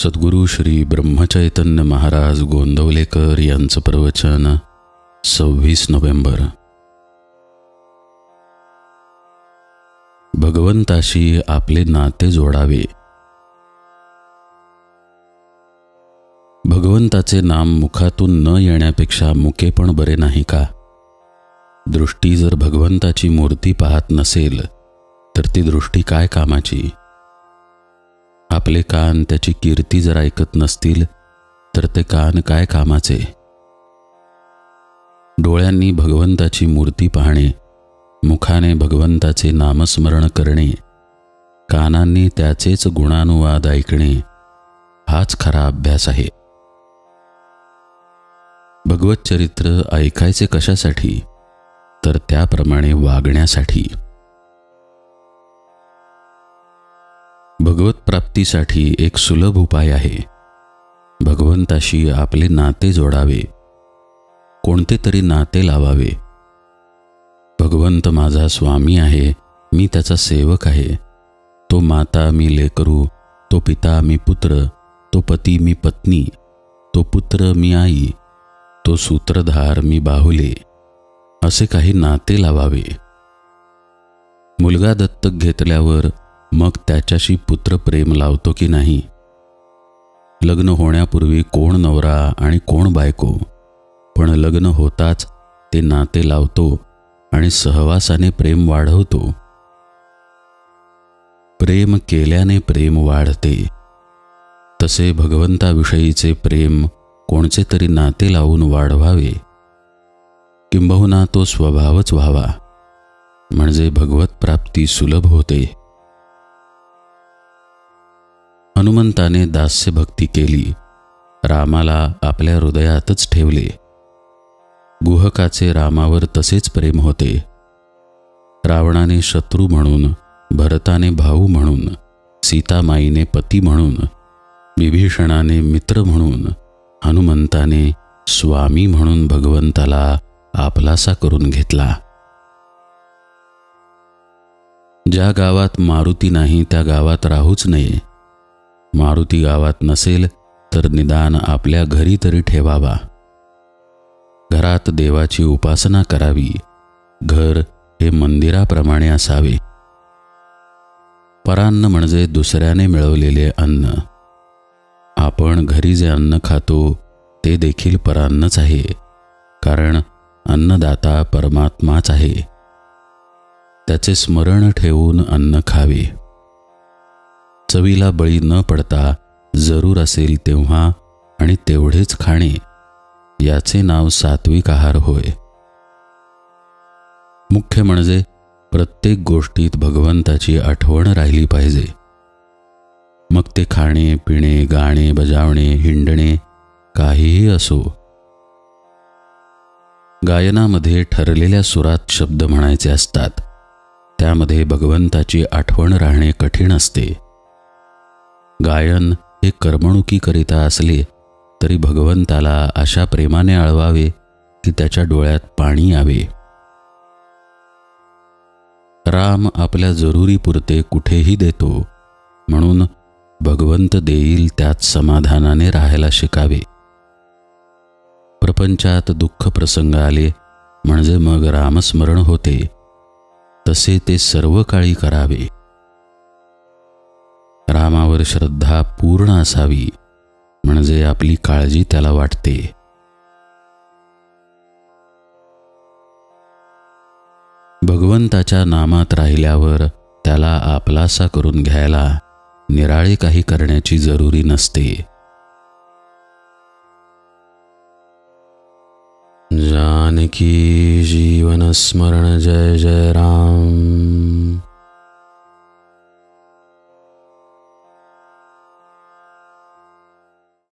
सद्गुरु श्री ब्रह्मचैतन्य महाराज गोंदवलेकर यांचं प्रवचन 26 नोव्हेंबर। भगवंताशी आपले नाते जोडावे। भगवंताचे नाम मुखातून न येण्यापेक्षा मुके पण बरे नाही का? दृष्टी जर भगवंताची मूर्ती पाहत नसेल तर ती दृष्टी काय कामाची? आपले कान त्याची कीर्ती जर ऐकत नसतील तर ते कान काय कामाचे? डोळ्यांनी भगवंताची मूर्ती पाहणे, मुखाने भगवंताचे नामस्मरण करणे, कानांनी त्याचेच गुणानुवाद ऐकणे हाच खरा अभ्यास आहे। भगवत चरित्र ऐकायचे कशासाठी? तर त्याप्रमाणे वागण्यासाठी। भगवत प्राप्तीसाठी एक सुलभ उपाय आहे। भगवंताशी आपले नाते जोडावे, कोणते तरी नाते लावावे। भगवंत माझा स्वामी आहे, मी त्याचा सेवक आहे। तो माता मी लेकरू, तो पिता मी पुत्र, तो पती मी पत्नी, तो पुत्र मी आई, तो सूत्रधार मी बाहुले, असे काही नाते लावावे। मुलगा दत्तक घेतल्यावर मग त्याच्याशी पुत्र प्रेम लावतो की नाही? लग्न होण्यापूर्वी कोण नवरा आणि कोण बायको, पण लग्न होताच ते नाते लावतो आणि सहवासाने प्रेम वाढवतो। प्रेम केल्याने प्रेम वाढते, तसे भगवंताविषयीचे प्रेम कोणचे तरी नाते लावून वाढवावे, किंबहुना तो स्वभावच व्हावा, म्हणजे भगवत प्राप्ती सुलभ होते। हनुमंताने दास्य भक्ती केली, रामाला आपल्या हृदयातच ठेवले। गुहकाचे रामावर तसेच प्रेम होते। रावणाने शत्रू म्हणून, भरताने भाऊ म्हणून, सीतामाईने पती म्हणून, विभीषणाने मित्र म्हणून, हनुमंताने स्वामी म्हणून भगवंताला आपलासा करून घेतला। ज्या गावात मारुती नाही त्या गावात राहूच नये। मारुती गावात नसेल तर निदान आपल्या घरी तरी ठेवावा। घरात देवाची उपासना करावी। घर हे मंदिराप्रमाणे असावे। परान्न म्हणजे दुसऱ्याने मिळवलेले अन्न। आपण घरी जे अन्न खातो ते देखील परान्नच आहे, कारण अन्नदाता परमात्माच आहे। त्याचे स्मरण ठेवून अन्न खावे। चवीला बळी न पडता जरूर असेल तेव्हा आणि तेवढेच खाणे, याचे नाव सात्विक आहार होय। मुख्य म्हणजे प्रत्येक गोष्टीत भगवंताची आठवण राहिली पाहिजे। मग ते खाणे, पिणे, गाणे, बजावणे, हिंडणे काहीही असो। गायनामध्ये ठरलेल्या सुरात शब्द म्हणायचे असतात, त्यामध्ये भगवंताची आठवण राहणे कठीण असते। गायन हे करमणुकीकरिता असले तरी भगवंताला अशा प्रेमाने आळवावे की त्याच्या डोळ्यात पाणी यावे। राम आपल्या जरुरीपुरते कुठेही देतो, म्हणून भगवंत देईल त्यात समाधानाने राहायला शिकावे। प्रपंचात दुःख प्रसंग आले म्हणजे मग रामस्मरण होते, तसे ते सर्व काळी करावे। रामावर श्रद्धा पूर्ण असावी, म्हणजे आपली काळजी त्याला वाटते। भगवंताच्या नामात राहिल्यावर त्याला आपलासा करून घ्यायला निराळे काही करण्याची जरुरी नसते। जानकी जीवन स्मरण जय जय राम।